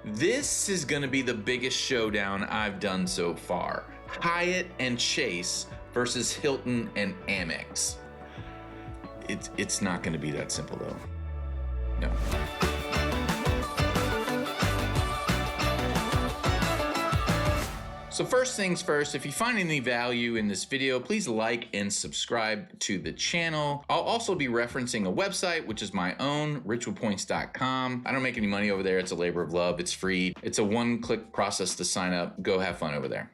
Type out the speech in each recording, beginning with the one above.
This is gonna be the biggest showdown I've done so far. Hyatt and Chase versus Hilton and Amex. It's not gonna be that simple though. No. So first things first, if you find any value in this video, please like and subscribe to the channel. I'll also be referencing a website, which is my own, ritualpoints.com. I don't make any money over there. It's a labor of love. It's free. It's a one-click process to sign up. Go have fun over there.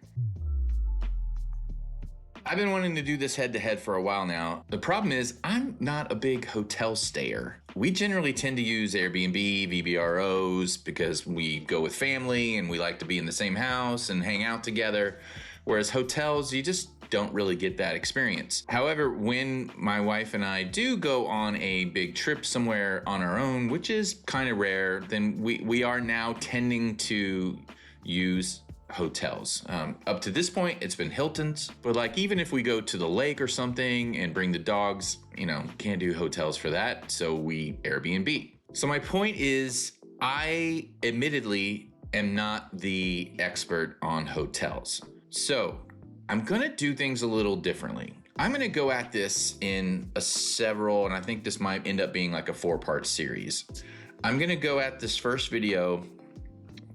I've been wanting to do this head-to-head for a while now. The problem is I'm not a big hotel stayer. We generally tend to use Airbnb, VBROs, because we go with family and we like to be in the same house and hang out together. Whereas hotels, you just don't really get that experience. However, when my wife and I do go on a big trip somewhere on our own, which is kind of rare, then we are now tending to use hotels. Up to this point, it's been Hilton's, but like even if we go to the lake or something and bring the dogs, can't do hotels for that, so we Airbnb. So my point is, I admittedly am not the expert on hotels. So I'm gonna do things a little differently. I'm gonna go at this in and I think this might end up being like a 4-part series. I'm gonna go at this first video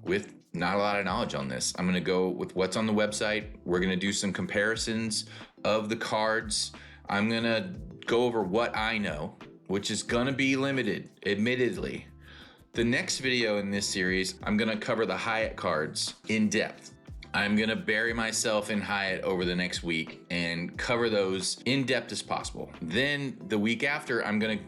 with not a lot of knowledge on this. I'm gonna go with what's on the website. We're gonna do some comparisons of the cards. I'm gonna go over what I know, which is gonna be limited, admittedly. The next video in this series, I'm gonna cover the Hyatt cards in depth. I'm gonna bury myself in Hyatt over the next week and cover those in depth as possible. Then the week after, I'm gonna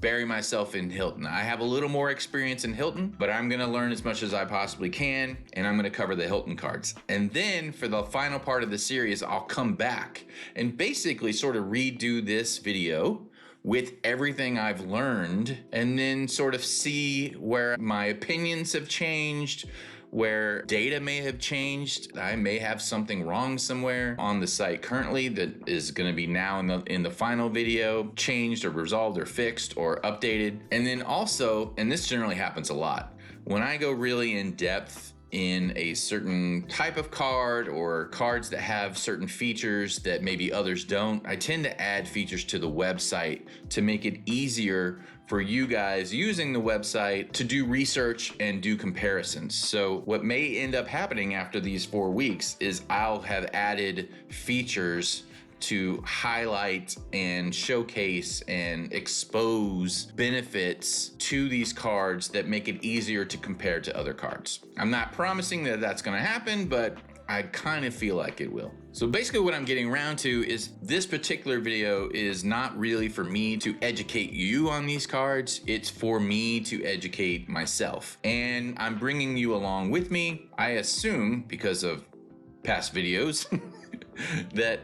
bury myself in Hilton. I have a little more experience in Hilton, but I'm gonna learn as much as I possibly can, and I'm gonna cover the Hilton cards. And then for the final part of the series, I'll come back and basically sort of redo this video with everything I've learned, and then sort of see where my opinions have changed, where data may have changed. I may have something wrong somewhere on the site currently that is going to be now in the final video changed or resolved or fixed or updated. And then also, and this generally happens a lot, when I go really in depth in a certain type of card or cards that have certain features that maybe others don't, I tend to add features to the website to make it easier for you guys using the website to do research and do comparisons. So what may end up happening after these 4 weeks is I'll have added features to highlight and showcase and expose benefits to these cards that make it easier to compare to other cards. I'm not promising that that's gonna happen, but I kind of feel like it will. So basically what I'm getting around to is this particular video is not really for me to educate you on these cards. It's for me to educate myself. And I'm bringing you along with me. I assume, because of past videos, that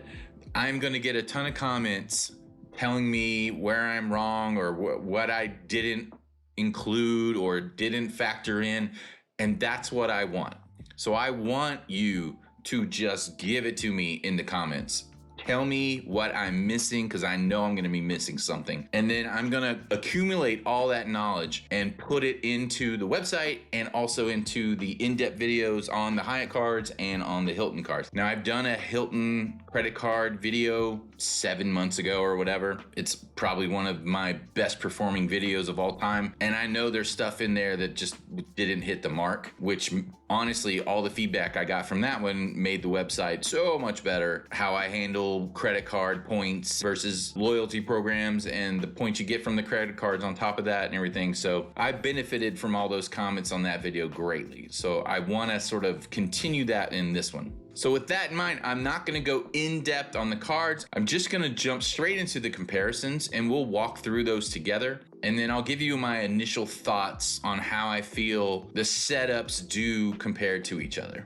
I'm gonna get a ton of comments telling me where I'm wrong or what I didn't include or didn't factor in. And that's what I want. So I want you to just give it to me in the comments. Tell me what I'm missing, because I know I'm gonna be missing something. And then I'm gonna accumulate all that knowledge and put it into the website and also into the in-depth videos on the Hyatt cards and on the Hilton cards. Now, I've done a Hilton credit card video 7 months ago or whatever. It's probably one of my best performing videos of all time. And I know there's stuff in there that just didn't hit the mark, which honestly, all the feedback I got from that one made the website so much better. How I handle credit card points versus loyalty programs and the points you get from the credit cards on top of that and everything. So I benefited from all those comments on that video greatly. So I want to sort of continue that in this one. So with that in mind, I'm not going to go in depth on the cards. I'm just going to jump straight into the comparisons and we'll walk through those together. And then I'll give you my initial thoughts on how I feel the setups do compared to each other.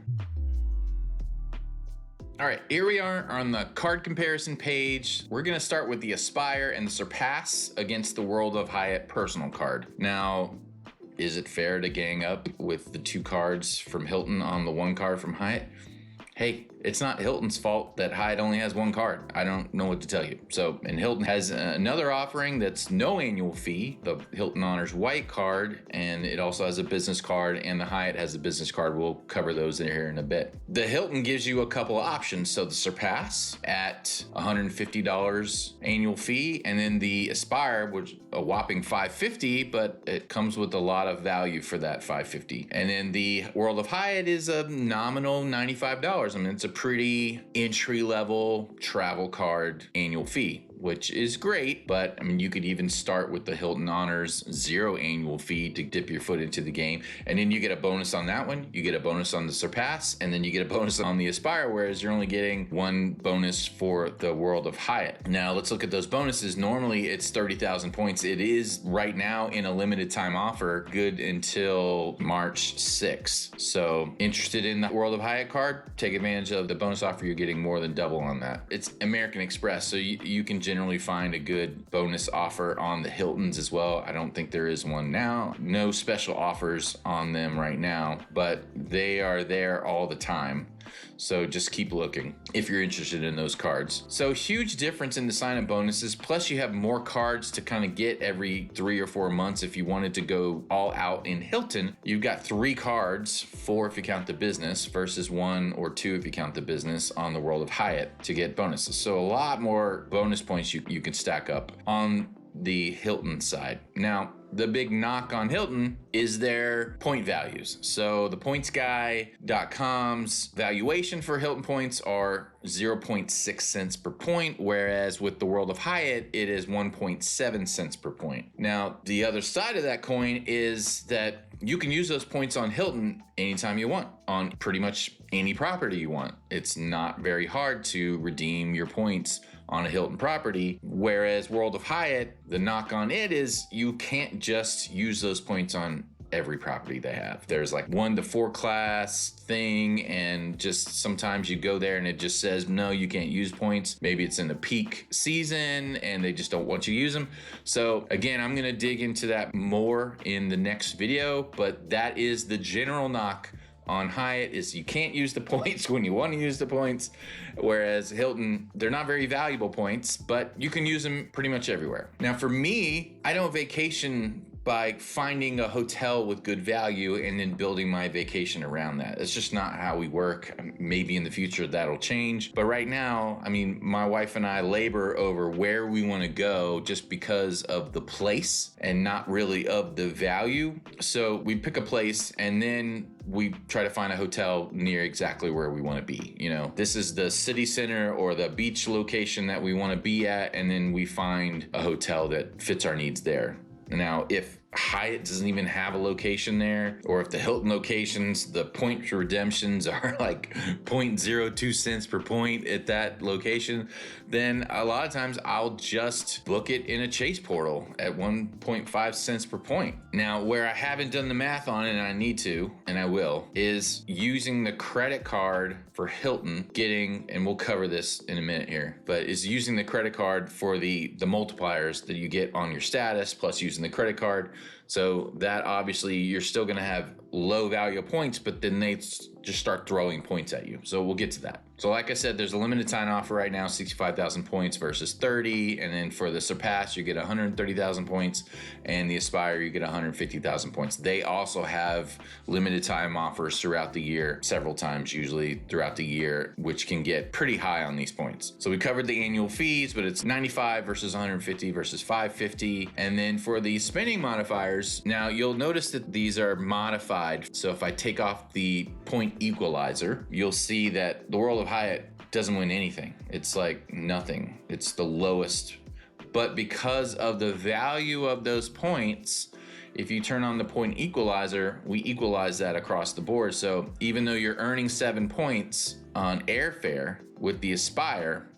All right, here we are on the card comparison page. We're gonna start with the Aspire and the Surpass against the World of Hyatt personal card. Now, is it fair to gang up with the 2 cards from Hilton on the 1 card from Hyatt? hey, it's not Hilton's fault that Hyatt only has one card. I don't know what to tell you. So, and Hilton has another offering that's no annual fee, the Hilton Honors White card, and it also has a business card, and the Hyatt has a business card. We'll cover those in here in a bit. The Hilton gives you a couple of options. So the Surpass at $150 annual fee, and then the Aspire, which a whopping $550, but it comes with a lot of value for that $550. And then the World of Hyatt is a nominal $95. I mean, it's a pretty entry-level travel card annual fee, which is great, but I mean, you could even start with the Hilton Honors 0 annual fee to dip your foot into the game, and then you get a bonus on that one, you get a bonus on the Surpass, and then you get a bonus on the Aspire, whereas you're only getting one bonus for the World of Hyatt. Now, let's look at those bonuses. Normally, it's 30,000 points. It is right now in a limited time offer, good until March 6th. So, interested in the World of Hyatt card? Take advantage of the bonus offer. You're getting more than double on that. It's American Express, so you can generally find a good bonus offer on the Hiltons as well. I don't think there is one now. No special offers on them right now, but they are there all the time. So just keep looking if you're interested in those cards. So huge difference in the sign-up bonuses. Plus you have more cards to kind of get every 3 or 4 months. If you wanted to go all out in Hilton, you've got 3 cards, 4 if you count the business versus 1 or 2 if you count the business on the World of Hyatt to get bonuses. So a lot more bonus points you can stack up on the Hilton side. Now, the big knock on Hilton is their point values. So the pointsguy.com's valuation for Hilton points are 0.6 cents per point, whereas with the World of Hyatt, it is 1.7 cents per point. Now, the other side of that coin is that you can use those points on Hilton anytime you want, on pretty much any property you want. It's not very hard to redeem your points on a Hilton property, whereas World of Hyatt, the knock on it is you can't just use those points on every property they have. There's like 1 to 4 class thing, and just sometimes you go there and it just says, no, you can't use points. Maybe it's in the peak season and they just don't want you to use them. So again, I'm gonna dig into that more in the next video, but that is the general knock on Hyatt is you can't use the points when you want to use the points, whereas Hilton, they're not very valuable points, but you can use them pretty much everywhere. Now for me, I don't vacation by finding a hotel with good value and then building my vacation around that. It's just not how we work. Maybe in the future that'll change. But right now, I mean, my wife and I labor over where we want to go just because of the place and not really of the value. So we pick a place and then we try to find a hotel near exactly where we want to be. You know, this is the city center or the beach location that we want to be at, and then we find a hotel that fits our needs there. Now, if Hyatt doesn't even have a location there, or if the Hilton locations, the point redemptions are like 0.02 cents per point at that location, then a lot of times I'll just book it in a Chase portal at 1.5 cents per point. Now, where I haven't done the math on it, and I need to, and I will, is using the credit card for Hilton, getting, and we'll cover this in a minute here, but is using the credit card for the multipliers that you get on your status, plus using the credit card. So that obviously you're still going to have low value points, but then they just start throwing points at you. So we'll get to that. So like I said, there's a limited time offer right now, 65,000 points versus 30. And then for the Surpass, you get 130,000 points, and the Aspire, you get 150,000 points. They also have limited time offers throughout the year, several times usually throughout the year, which can get pretty high on these points. So we covered the annual fees, but it's 95 versus 150 versus 550. And then for the spending modifiers, now you'll notice that these are modified. So if I take off the point equalizer, you'll see that the World of Hyatt doesn't win anything. It's like nothing. It's the lowest. But because of the value of those points, if you turn on the point equalizer, we equalize that across the board. So even though you're earning 7 points on airfare with the Aspire,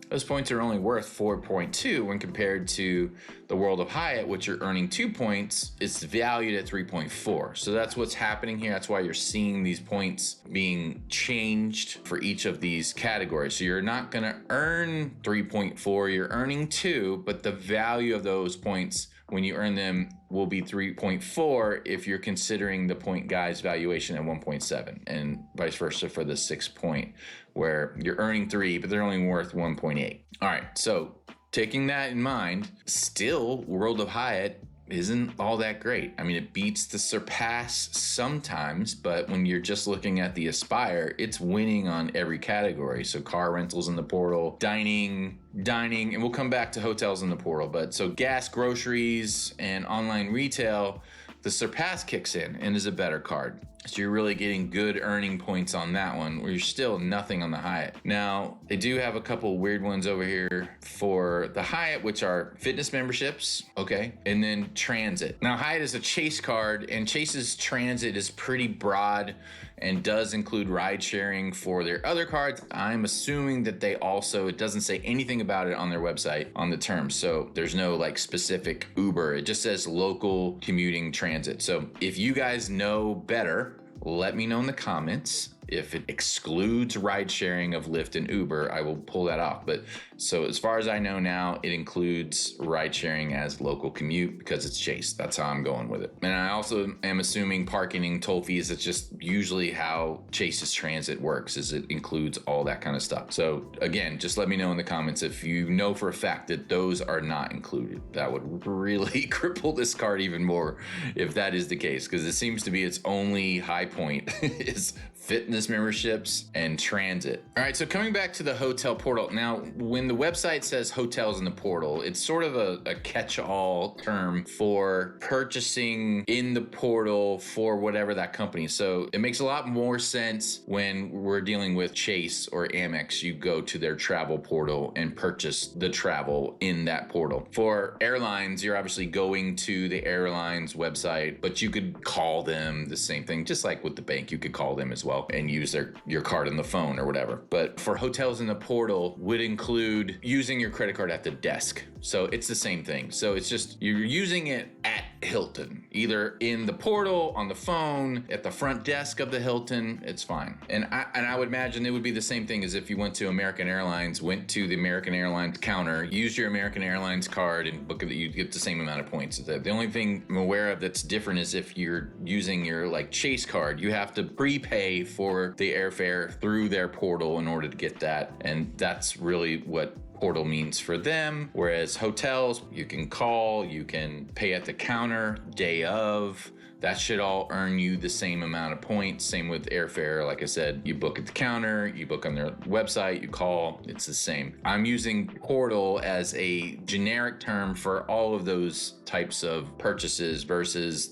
those points are only worth 4.2 when compared to the World of Hyatt, which you're earning 2 points. It's valued at 3.4. So that's what's happening here. That's why you're seeing these points being changed for each of these categories. So you're not going to earn 3.4, you're earning 2, but the value of those points when you earn them will be 3.4 if you're considering the point guy's valuation at 1.7, and vice versa for the 6 point, where you're earning 3, but they're only worth 1.8. All right, so taking that in mind, still World of Hyatt isn't all that great. I mean, it beats the Surpass sometimes, but when you're just looking at the Aspire, it's winning on every category. So car rentals in the portal, dining, and we'll come back to hotels in the portal. But so gas, groceries, and online retail, the Surpass kicks in and is a better card. So you're really getting good earning points on that one, where you're still nothing on the Hyatt. Now, they do have a couple weird ones over here for the Hyatt, which are fitness memberships, okay, and then transit. Now, Hyatt is a Chase card, and Chase's transit is pretty broad and does include ride sharing for their other cards. I'm assuming that they also, it doesn't say anything about it on their website on the terms. So there's no like specific Uber. It just says local commuting transit. So if you guys know better, let me know in the comments. If it excludes ride sharing of Lyft and Uber, I will pull that off. But so as far as I know now, it includes ride sharing as local commute because it's Chase. That's how I'm going with it. And I also am assuming parking and toll fees. It's just usually how Chase's transit works, is it includes all that kind of stuff. So again, just let me know in the comments if you know for a fact that those are not included. That would really cripple this card even more if that is the case, because it seems to be its only high point is fitness memberships and transit. All right, so coming back to the hotel portal. Now, when the website says hotels in the portal, it's sort of a catch-all term for purchasing in the portal for whatever that company. So it makes a lot more sense when we're dealing with Chase or Amex. You go to their travel portal and purchase the travel in that portal. For airlines, you're obviously going to the airline's website, but you could call them the same thing, just like with the bank, you could call them as well and use your card on the phone or whatever. But for hotels in the portal would include using your credit card at the desk. So it's the same thing. So it's just you're using it at Hilton, either in the portal, on the phone, at the front desk of the Hilton. It's fine. And I would imagine it would be the same thing as if you went to American Airlines, went to the American Airlines counter, used your American Airlines card and book it, you'd get the same amount of points. The only thing I'm aware of that's different is if you're using your like Chase card, you have to prepay for the airfare through their portal in order to get that. And that's really what portal means for them. Whereas hotels, you can call, you can pay at the counter day of. That should all earn you the same amount of points. Same with airfare. Like I said, you book at the counter, you book on their website, you call, it's the same. I'm using portal as a generic term for all of those types of purchases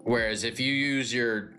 whereas if you use your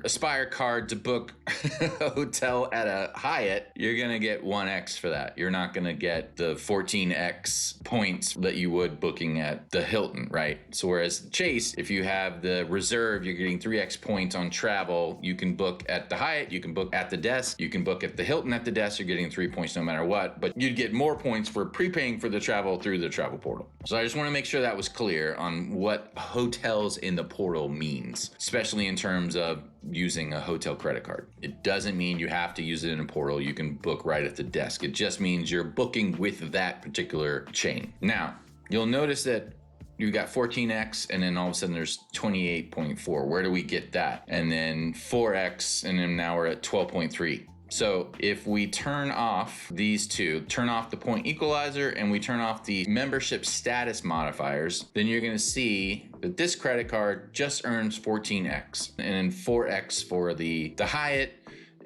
Aspire card to book a hotel at a Hyatt, you're gonna get 1x for that. You're not gonna get the 14x points that you would booking at the Hilton, right? So whereas Chase, if you have the reserve, you're getting 3x points on travel. You can book at the Hyatt, you can book at the desk, you can book at the Hilton at the desk, you're getting 3 points no matter what, but you'd get more points for prepaying for the travel through the travel portal. So I just want to make sure that was clear on what hotels in the portal means, especially in terms of using a hotel credit card. It doesn't mean you have to use it in a portal. You can book right at the desk. It just means you're booking with that particular chain. Now, you'll notice that you got 14x and then all of a sudden there's 28.4. Where do we get that? And then 4x and then now we're at 12.3. So if we turn off these two, turn off the point equalizer and we turn off the membership status modifiers, then you're gonna see that this credit card just earns 14x and then 4x for the Hyatt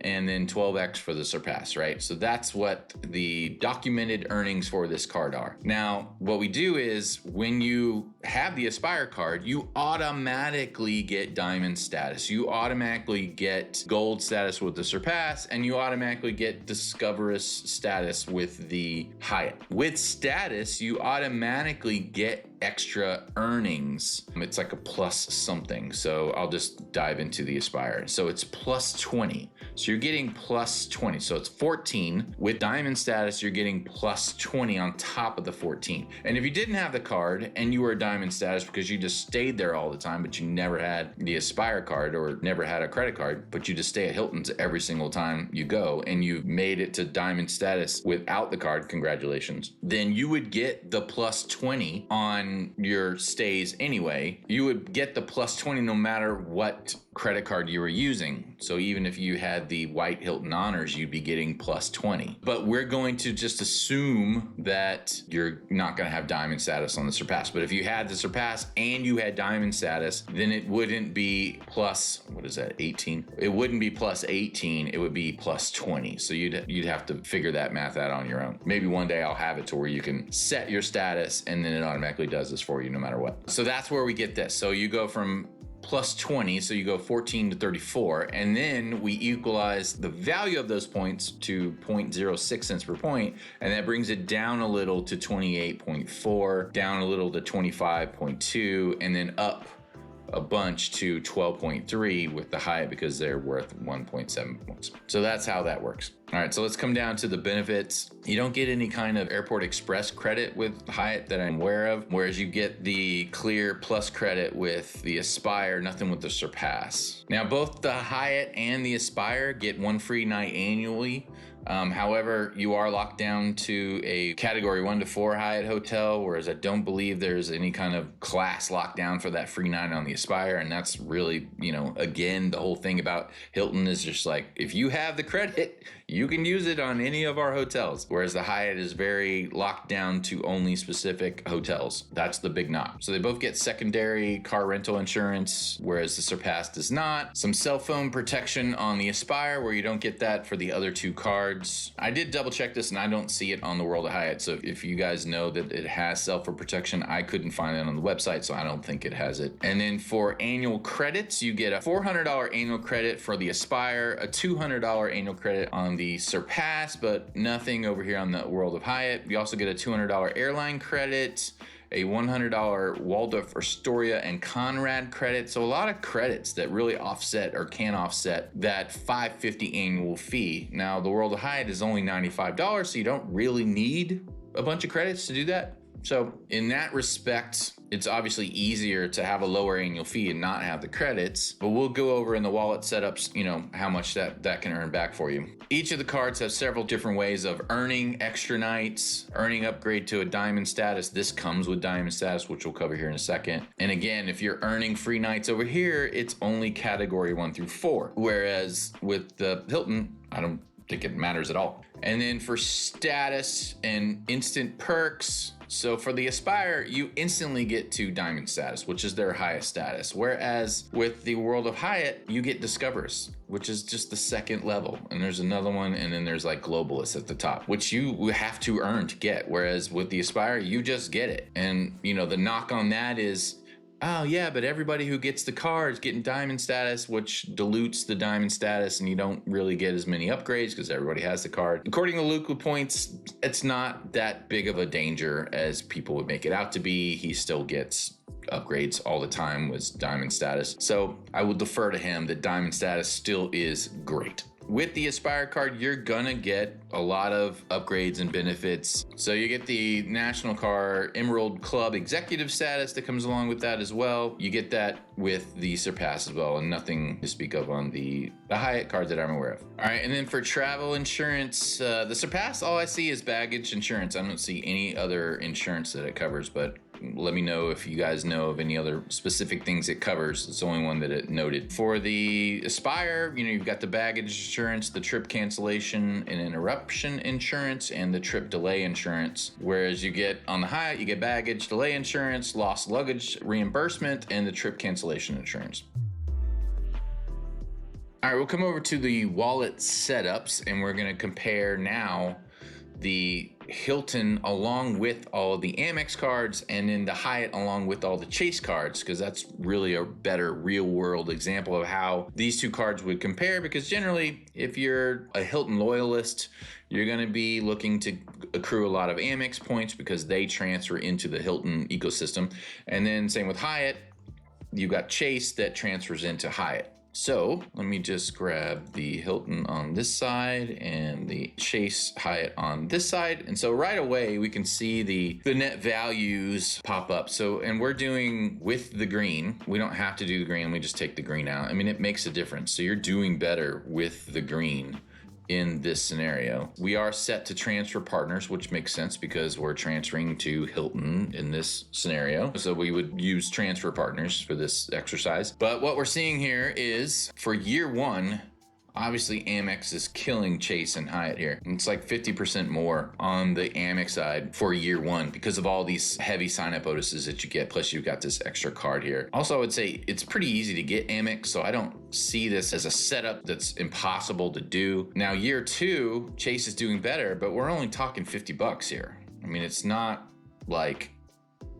and then 12x for the Surpass, right? So that's what the documented earnings for this card are. Now, what we do is when you have the Aspire card, you automatically get diamond status. You automatically get gold status with the Surpass, and you automatically get Discoverous status with the Hyatt. With status, you automatically get extra earnings. It's like a plus something. So I'll just dive into the Aspire. So it's plus 20. So you're getting plus 20. So it's 14. With diamond status, you're getting plus 20 on top of the 14. And if you didn't have the card and you were a diamond status because you just stayed there all the time, but you never had the Aspire card or never had a credit card, but you just stay at Hilton's every single time you go and you've made it to diamond status without the card, congratulations, then you would get the plus 20 on your stays anyway. You would get the plus 20 no matter what credit card you were using. So even if you had the white Hilton Honors, you'd be getting plus 20. But we're going to just assume that you're not going to have diamond status on the Surpass. But if you had the Surpass and you had diamond status, then it wouldn't be plus, what is that, 18? It wouldn't be plus 18, it would be plus 20. So you'd have to figure that math out on your own. Maybe one day I'll have it to where you can set your status and then it automatically does this for you no matter what. So that's where we get this. So you go from plus 20, so you go 14 to 34, and then we equalize the value of those points to 0.06 cents per point, and that brings it down a little to 28.4, down a little to 25.2, and then up a bunch to 12.3 with the Hyatt because they're worth 1.7 points. So that's how that works. All right, so let's come down to the benefits. You don't get any kind of Airport Express credit with Hyatt that I'm aware of, whereas you get the Clear Plus credit with the Aspire, nothing with the Surpass. Now, both the Hyatt and the Aspire get one free night annually. However, you are locked down to a category 1 to 4 Hyatt hotel, whereas I don't believe there's any kind of class lockdown for that free night on the Aspire. And that's really, again, the whole thing about Hilton is just like, if you have the credit, you can use it on any of our hotels. Whereas the Hyatt is very locked down to only specific hotels. That's the big knock. So they both get secondary car rental insurance, whereas the Surpass does not. Some cell phone protection on the Aspire, where you don't get that for the other two cards. I did double check this and I don't see it on the World of Hyatt. So if you guys know that it has cell phone protection, I couldn't find it on the website, so I don't think it has it. And then for annual credits, you get a $400 annual credit for the Aspire, a $200 annual credit on the Surpass, but nothing over here on the World of Hyatt. You also get a $200 airline credit, a $100 Waldorf Astoria and Conrad credit. So a lot of credits that really offset or can offset that $550 annual fee. Now, the World of Hyatt is only $95, so you don't really need a bunch of credits to do that. So in that respect, it's obviously easier to have a lower annual fee and not have the credits, but we'll go over in the wallet setups, how much that can earn back for you. Each of the cards have several different ways of earning extra nights, earning upgrade to a diamond status. This comes with diamond status, which we'll cover here in a second. And again, if you're earning free nights over here, it's only category 1 through 4. Whereas with the Hilton, I don't think it matters at all. And then for status and instant perks, so for the Aspire, you instantly get to diamond status, which is their highest status. Whereas with the World of Hyatt, you get Discoverers, which is just the second level. And there's another one, and then there's like Globalists at the top, which you have to earn to get. Whereas with the Aspire, you just get it. And the knock on that is, oh yeah, but everybody who gets the card is getting diamond status, which dilutes the diamond status, and you don't really get as many upgrades because everybody has the card. According to Luke with points, it's not that big of a danger as people would make it out to be. He still gets upgrades all the time with diamond status. So I will defer to him that diamond status still is great. With the Aspire card, you're gonna get a lot of upgrades and benefits. So you get the National Car Emerald Club Executive status that comes along with that as well. You get that with the Surpass as well, and nothing to speak of on the Hyatt card that I'm aware of. All right, and then for travel insurance, the Surpass, all I see is baggage insurance. I don't see any other insurance that it covers, but let me know if you guys know of any other specific things it covers. It's the only one that it noted. For the Aspire, you've got the baggage insurance, the trip cancellation and interruption insurance, and the trip delay insurance. Whereas you get on the Hyatt, you get baggage delay insurance, lost luggage reimbursement, and the trip cancellation insurance. All right, we'll come over to the wallet setups, and we're gonna compare now the Hilton along with all of the Amex cards, and then the Hyatt along with all the Chase cards, because that's really a better real world example of how these two cards would compare. Because generally, if you're a Hilton loyalist, you're going to be looking to accrue a lot of Amex points because they transfer into the Hilton ecosystem. And then same with Hyatt, you got Chase that transfers into Hyatt. So let me just grab the Hilton on this side and the Chase Hyatt on this side. And so right away we can see the net values pop up. So, and we're doing with the green. We don't have to do the green. We just take the green out. I mean, it makes a difference. So you're doing better with the green in this scenario. We are set to transfer partners, which makes sense because we're transferring to Hilton in this scenario. So we would use transfer partners for this exercise. But what we're seeing here is for year one, obviously Amex is killing Chase and Hyatt here. It's like 50% more on the Amex side for year one because of all these heavy sign-up bonuses that you get. Plus you've got this extra card here. Also, I would say it's pretty easy to get Amex, so I don't see this as a setup that's impossible to do. Now, year two, Chase is doing better, but we're only talking $50 here. I mean, it's not like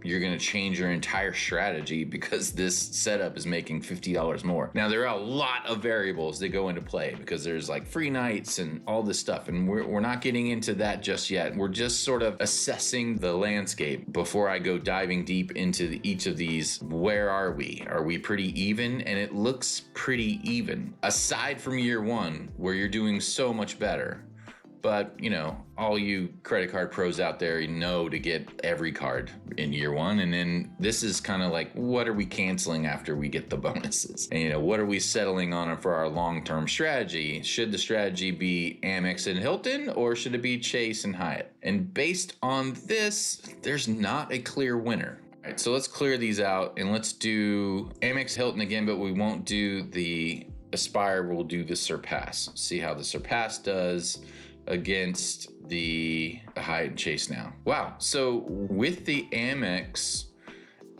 you're going to change your entire strategy because this setup is making $50 more. Now, there are a lot of variables that go into play because there's like free nights and all this stuff. And we're not getting into that just yet. We're just sort of assessing the landscape before I go diving deep into each of these. Where are we? Are we pretty even? And it looks pretty even. Aside from year one, where you're doing so much better. But, you know, all you credit card pros out there, you know to get every card in year one. And then this is kind of like, what are we canceling after we get the bonuses? And, you know, what are we settling on for our long-term strategy? Should the strategy be Amex and Hilton or should it be Chase and Hyatt? And based on this, there's not a clear winner. All right, so let's clear these out and let's do Amex Hilton again, but we won't do the Aspire. We'll do the Surpass. See how the Surpass does against the Hyatt and Chase now. Wow. So with the Amex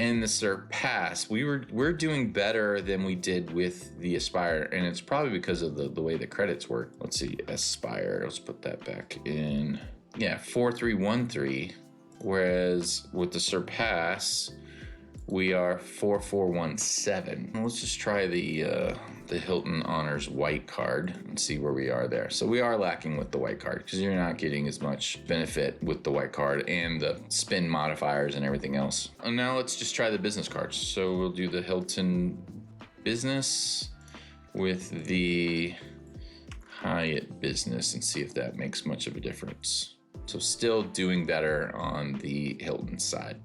and the Surpass, we're doing better than we did with the Aspire, and it's probably because of the way the credits work. Let's see, Aspire. Let's put that back in. Yeah, 4313. Whereas with the Surpass, we are 4417. Let's just try the Hilton Honors white card and see where we are there. So we are lacking with the white card because you're not getting as much benefit with the white card and the spin modifiers and everything else. And now let's just try the business cards. So we'll do the Hilton Business with the Hyatt Business and see if that makes much of a difference. So still doing better on the Hilton side.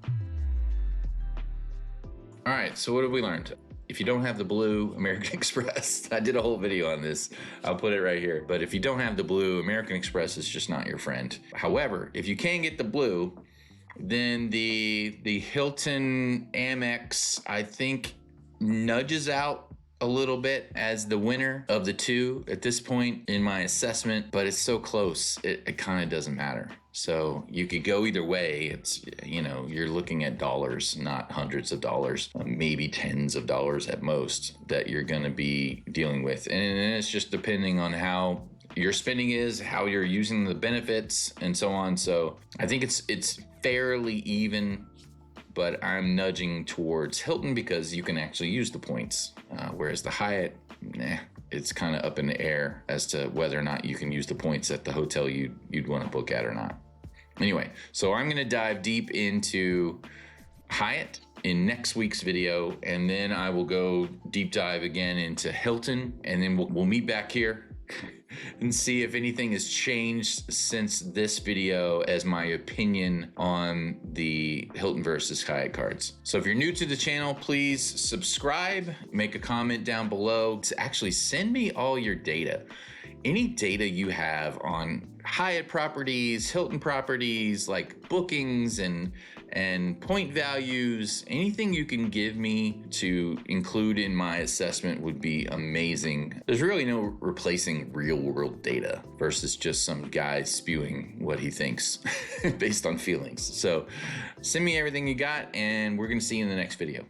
All right, so what have we learned? If you don't have the blue American Express, I did a whole video on this. I'll put it right here. But if you don't have the blue, American Express is just not your friend. However, if you can get the blue, then the Hilton Amex, I think, nudges out a little bit as the winner of the two at this point in my assessment, but it's so close, it kind of doesn't matter. So you could go either way. It's, you know, you're looking at dollars, not hundreds of dollars, maybe tens of dollars at most that you're going to be dealing with. And it's just depending on how your spending is, how you're using the benefits and so on. So I think it's fairly even, but I'm nudging towards Hilton because you can actually use the points. Whereas the Hyatt, it's kind of up in the air as to whether or not you can use the points at the hotel you'd want to book at or not. Anyway, so I'm going to dive deep into Hyatt in next week's video, and then I will go deep dive again into Hilton, and then we'll meet back here and see if anything has changed since this video as my opinion on the Hilton versus Hyatt cards. So if you're new to the channel, please subscribe, make a comment down below. Actually, send me all your data. Any data you have on Hyatt properties, Hilton properties, like bookings and point values, anything you can give me to include in my assessment would be amazing. There's really no replacing real world data versus just some guy spewing what he thinks based on feelings. So send me everything you got, and we're gonna see you in the next video.